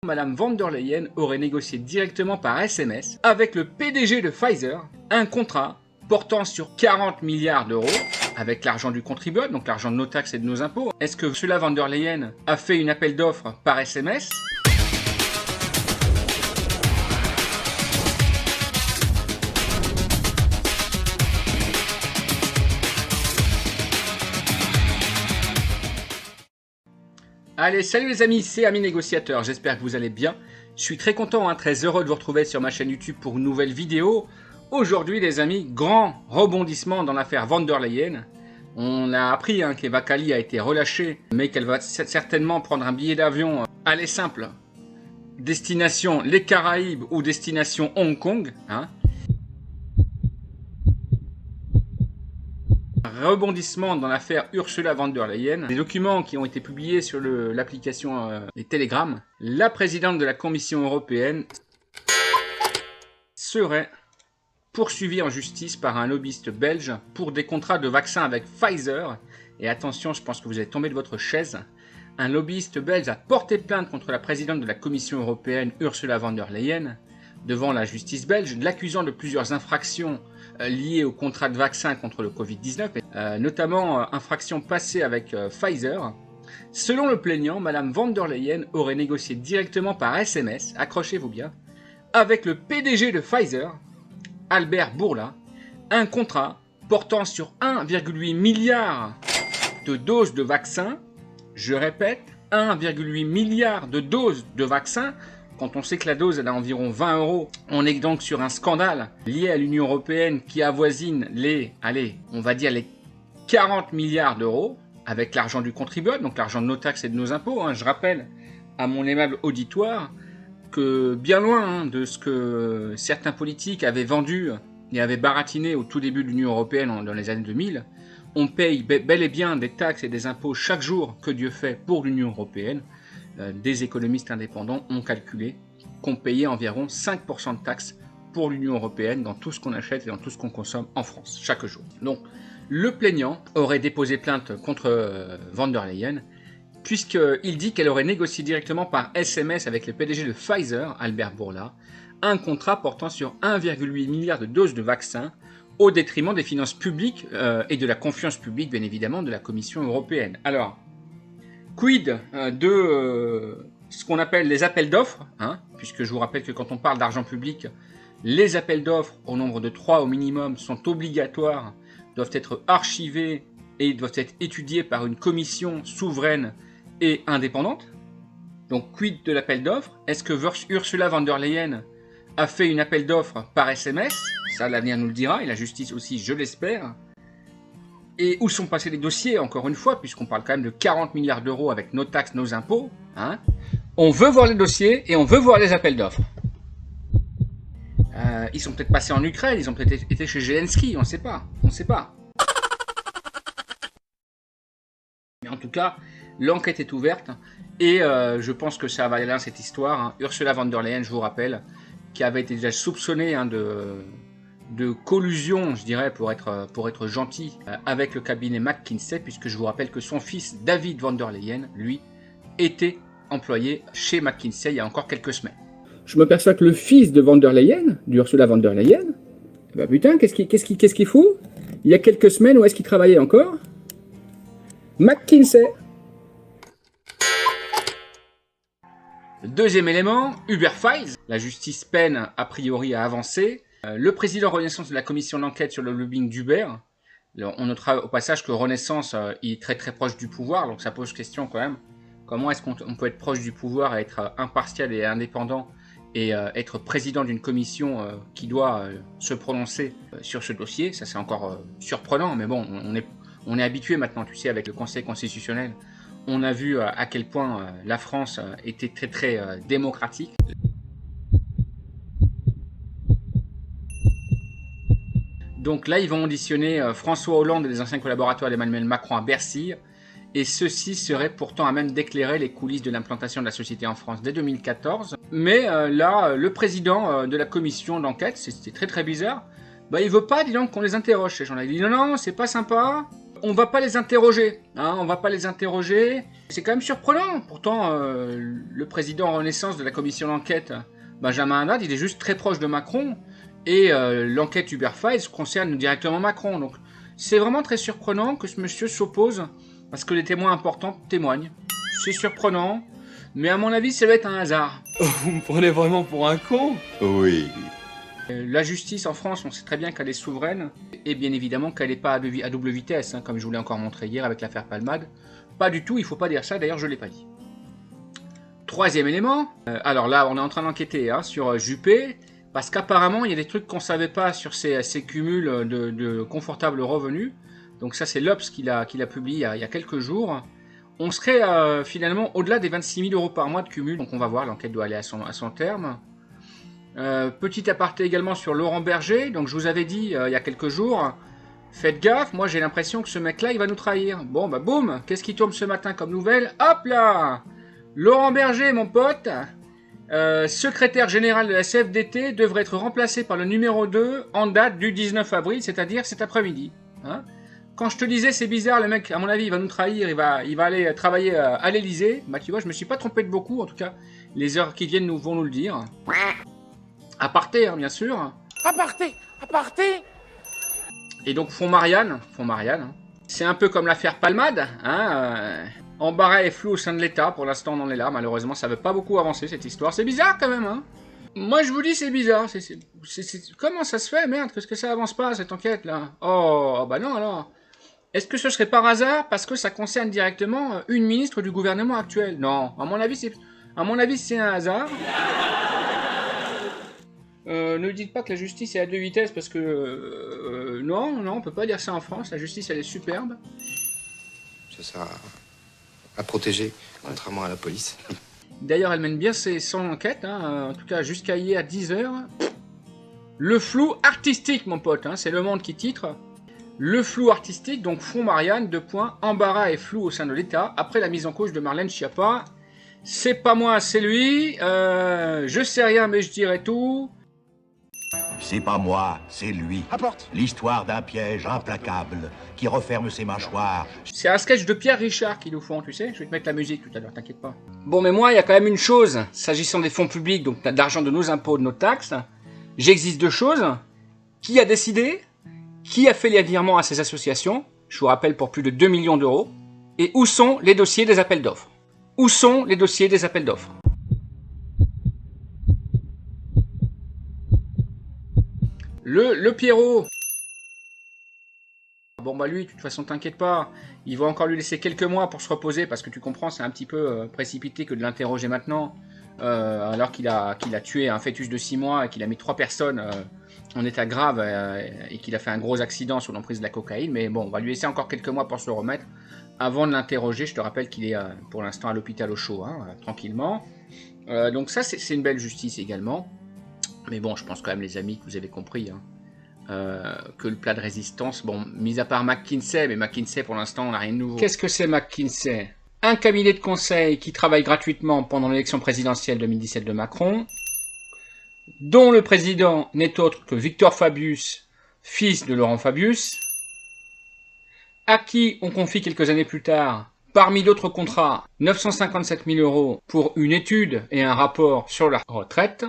Madame von der Leyen aurait négocié directement par SMS avec le PDG de Pfizer un contrat portant sur 40 milliards d'euros avec l'argent du contribuable, donc l'argent de nos taxes et de nos impôts. Est-ce que Ursula von der Leyen a fait une appel d'offres par SMS ? Allez, salut les amis, c'est Ami Négociateur, j'espère que vous allez bien. Je suis très content, très heureux de vous retrouver sur ma chaîne YouTube pour une nouvelle vidéo. Aujourd'hui les amis, grand rebondissement dans l'affaire von der Leyen. On a appris qu'Eva Kaili a été relâchée, mais qu'elle va certainement prendre un billet d'avion, allez simple, destination les Caraïbes ou destination Hong Kong. Rebondissement dans l'affaire Ursula von der Leyen. Des documents qui ont été publiés sur l'application des Telegram. La présidente de la Commission européenne serait poursuivie en justice par un lobbyiste belge pour des contrats de vaccins avec Pfizer. Et attention, je pense que vous allez tomber de votre chaise. Un lobbyiste belge a porté plainte contre la présidente de la Commission européenne Ursula von der Leyen devant la justice belge, l'accusant de plusieurs infractions liées au contrat de vaccin contre le Covid-19, notamment infractions passées avec Pfizer. Selon le plaignant, Madame von der Leyen aurait négocié directement par SMS, accrochez-vous bien, avec le PDG de Pfizer, Albert Bourla, un contrat portant sur 1,8 milliard de doses de vaccins. Je répète, 1,8 milliard de doses de vaccins. Quand on sait que la dose elle a environ 20 €, on est donc sur un scandale lié à l'Union européenne qui avoisine les 40 milliards d'euros avec l'argent du contribuable, donc l'argent de nos taxes et de nos impôts. Je rappelle à mon aimable auditoire que bien loin de ce que certains politiques avaient vendu et avaient baratiné au tout début de l'Union européenne dans les années 2000, on paye bel et bien des taxes et des impôts chaque jour que Dieu fait pour l'Union européenne. Des économistes indépendants ont calculé qu'on payait environ 5% de taxes pour l'Union européenne dans tout ce qu'on achète et dans tout ce qu'on consomme en France chaque jour. Donc le plaignant aurait déposé plainte contre von der Leyen puisqu'il dit qu'elle aurait négocié directement par SMS avec le PDG de Pfizer, Albert Bourla, un contrat portant sur 1,8 milliard de doses de vaccins au détriment des finances publiques et de la confiance publique bien évidemment de la Commission européenne. Alors, quid de ce qu'on appelle les appels d'offres, puisque je vous rappelle que quand on parle d'argent public, les appels d'offres au nombre de 3 au minimum sont obligatoires, doivent être archivés et doivent être étudiés par une commission souveraine et indépendante. Donc quid de l'appel d'offres? Est-ce que Ursula von der Leyen a fait une appel d'offres par SMS? Ça l'avenir nous le dira, et la justice aussi je l'espère. Et où sont passés les dossiers, encore une fois, puisqu'on parle quand même de 40 milliards d'euros avec nos taxes, nos impôts. On veut voir les dossiers et on veut voir les appels d'offres. Ils sont peut-être passés en Ukraine, ils ont peut-être été chez Zelensky, on ne sait pas. On ne sait pas. Mais en tout cas, l'enquête est ouverte et je pense que ça va aller là, cette histoire. Ursula von der Leyen, je vous rappelle, qui avait été déjà soupçonnée de collusion, je dirais, pour être gentil, avec le cabinet McKinsey, puisque je vous rappelle que son fils, David von der Leyen, lui, était employé chez McKinsey il y a encore quelques semaines. Je m'aperçois que le fils de von der Leyen, d'Ursula von der Leyen, putain, qu'est-ce qu'il fout? Il y a quelques semaines, où est-ce qu'il travaillait encore? McKinsey. Deuxième élément, Uber Files. La justice peine a priori à avancer. Le président Renaissance de la commission d'enquête sur le lobbying d'Uber, on notera au passage que Renaissance est très très proche du pouvoir, donc ça pose question quand même. Comment est-ce qu'on peut être proche du pouvoir et être impartial et indépendant et être président d'une commission qui doit se prononcer sur ce dossier? Ça c'est encore surprenant, mais bon, on est habitué maintenant, tu sais, avec le Conseil constitutionnel. On a vu à quel point la France était très très démocratique. Donc là, ils vont auditionner François Hollande et les anciens collaborateurs d'Emmanuel Macron à Bercy. Et ceux-ci seraient pourtant à même d'éclairer les coulisses de l'implantation de la société en France dès 2014. Mais là, le président de la commission d'enquête, c'était très très bizarre, il veut pas, dis donc, qu'on les interroge, ces gens-là. Il dit non, c'est pas sympa, on va pas les interroger. On va pas les interroger. C'est quand même surprenant. Pourtant, le président Renaissance de la commission d'enquête, Benjamin Haddad, il est juste très proche de Macron. Et l'enquête Uber Files concerne directement Macron. Donc c'est vraiment très surprenant que ce monsieur s'oppose parce que les témoins importants témoignent. C'est surprenant, mais à mon avis, ça va être un hasard. Vous me prenez vraiment pour un con? Oui. La justice en France, on sait très bien qu'elle est souveraine, et bien évidemment qu'elle n'est pas à double vitesse, hein, comme je vous l'ai encore montré hier avec l'affaire Palmade. Pas du tout, il ne faut pas dire ça, d'ailleurs je ne l'ai pas dit. Troisième élément, alors là on est en train d'enquêter sur Juppé, parce qu'apparemment il y a des trucs qu'on ne savait pas sur ces cumuls de confortables revenus. Donc ça c'est l'Obs qui l'a publié il y a quelques jours. On serait finalement au-delà des 26 000 € par mois de cumul, donc on va voir, l'enquête doit aller à son terme. Petit aparté également sur Laurent Berger, donc je vous avais dit il y a quelques jours, faites gaffe, moi j'ai l'impression que ce mec-là il va nous trahir. Bon bah boum, qu'est-ce qui tombe ce matin comme nouvelle? Hop là, Laurent Berger, mon pote, secrétaire général de la CFDT, devrait être remplacé par le numéro 2 en date du 19 avril, c'est-à-dire cet après-midi. Hein, quand je te disais c'est bizarre, le mec à mon avis il va nous trahir, il va aller travailler à l'Elysée, bah tu vois je me suis pas trompé de beaucoup, en tout cas les heures qui viennent vont nous le dire. Aparté, bien sûr. Aparté. Et donc Fonds Marianne, c'est un peu comme l'affaire Palmade, embarras et flou au sein de l'État, pour l'instant on en est là, malheureusement ça veut pas beaucoup avancer cette histoire, c'est bizarre quand même, Moi je vous dis c'est bizarre, comment ça se fait, merde, qu'est-ce que ça avance pas cette enquête là? Oh, bah non alors. Est-ce que ce serait par hasard parce que ça concerne directement une ministre du gouvernement actuel? Non, à mon avis c'est un hasard. Ne dites pas que la justice est à deux vitesses parce que non, on peut pas dire ça en France. La justice elle est superbe. Ça sert à protéger, contrairement à la police. D'ailleurs, elle mène bien son enquête, en tout cas jusqu'à hier à 10h. Le flou artistique, mon pote, c'est Le Monde qui titre. Le flou artistique, donc Fonds Marianne, embarras et flou au sein de l'État, après la mise en cause de Marlène Schiappa. C'est pas moi, c'est lui. Je sais rien, mais je dirai tout. C'est pas moi, c'est lui. Apporte. L'histoire d'un piège implacable qui referme ses mâchoires. C'est un sketch de Pierre Richard qu'ils nous font, tu sais. Je vais te mettre la musique tout à l'heure, t'inquiète pas. Bon, mais moi, il y a quand même une chose, s'agissant des fonds publics, donc de l'argent de nos impôts, de nos taxes. J'existe deux choses. Qui a décidé? Qui a fait les virements à ces associations? Je vous rappelle pour plus de 2 millions d'euros. Et où sont les dossiers des appels d'offres? Où sont les dossiers des appels d'offres? Le Pierrot. Bon bah lui, de toute façon t'inquiète pas, il va encore lui laisser quelques mois pour se reposer parce que tu comprends, c'est un petit peu précipité que de l'interroger maintenant, alors qu'il a tué un fœtus de 6 mois et qu'il a mis 3 personnes en état grave et qu'il a fait un gros accident sous l'emprise de la cocaïne. Mais bon, on va lui laisser encore quelques mois pour se remettre avant de l'interroger. Je te rappelle qu'il est pour l'instant à l'hôpital au chaud, tranquillement. Donc ça c'est une belle justice également. Mais bon, je pense quand même les amis que vous avez compris que le plat de résistance, bon, mis à part McKinsey, mais McKinsey pour l'instant on n'a rien de nouveau. Qu'est-ce que c'est McKinsey? Un cabinet de conseil qui travaille gratuitement pendant l'élection présidentielle 2017 de Macron, dont le président n'est autre que Victor Fabius, fils de Laurent Fabius, à qui on confie quelques années plus tard, parmi d'autres contrats, 957 000 € pour une étude et un rapport sur la retraite.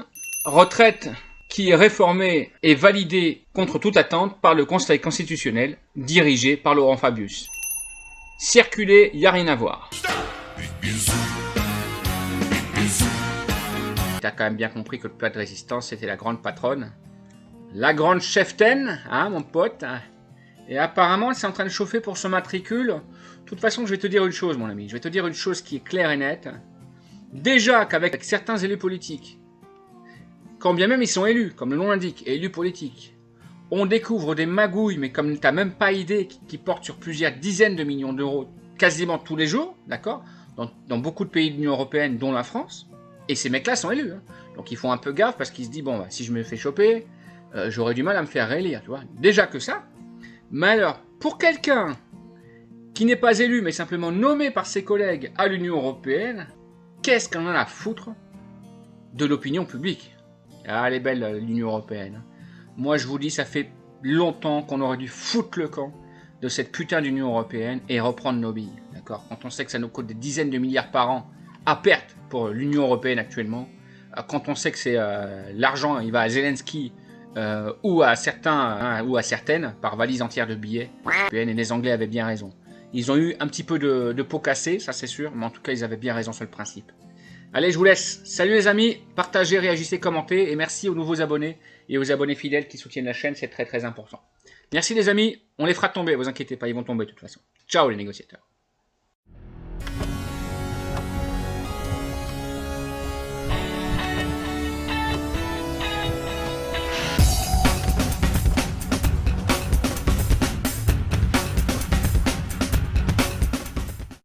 Retraite qui est réformée et validée contre toute attente par le Conseil constitutionnel, dirigé par Laurent Fabius. Circuler, y a rien à voir. T'as quand même bien compris que le plat de résistance, c'était la grande patronne. La grande cheftaine, mon pote. Et apparemment, elle s'est en train de chauffer pour son matricule. De toute façon, je vais te dire une chose, mon ami. Je vais te dire une chose qui est claire et nette. Déjà qu'avec certains élus politiques, quand bien même ils sont élus, comme le nom l'indique, élus politiques, on découvre des magouilles, mais comme t'as même pas idée, qui portent sur plusieurs dizaines de millions d'euros, quasiment tous les jours, d'accord, dans beaucoup de pays de l'Union Européenne, dont la France, et ces mecs-là sont élus. Donc ils font un peu gaffe, parce qu'ils se disent, bon, bah, si je me fais choper, j'aurais du mal à me faire réélire, tu vois. Déjà que ça. Mais alors, pour quelqu'un qui n'est pas élu, mais simplement nommé par ses collègues à l'Union Européenne, qu'est-ce qu'on en a à foutre de l'opinion publique? Ah, elle est belle, l'Union Européenne. Moi, je vous dis, ça fait longtemps qu'on aurait dû foutre le camp de cette putain d'Union Européenne et reprendre nos billes. d'accord, quand on sait que ça nous coûte des dizaines de milliards par an à perte pour l'Union européenne actuellement, quand on sait que c'est l'argent, il va à Zelensky ou à certains ou à certaines par valise entière de billets, et les Anglais avaient bien raison. Ils ont eu un petit peu de peau cassée, ça c'est sûr, mais en tout cas ils avaient bien raison sur le principe. Allez, je vous laisse. Salut les amis, partagez, réagissez, commentez, et merci aux nouveaux abonnés et aux abonnés fidèles qui soutiennent la chaîne, c'est très très important. Merci les amis, on les fera tomber, vous inquiétez pas, ils vont tomber de toute façon. Ciao les négociateurs.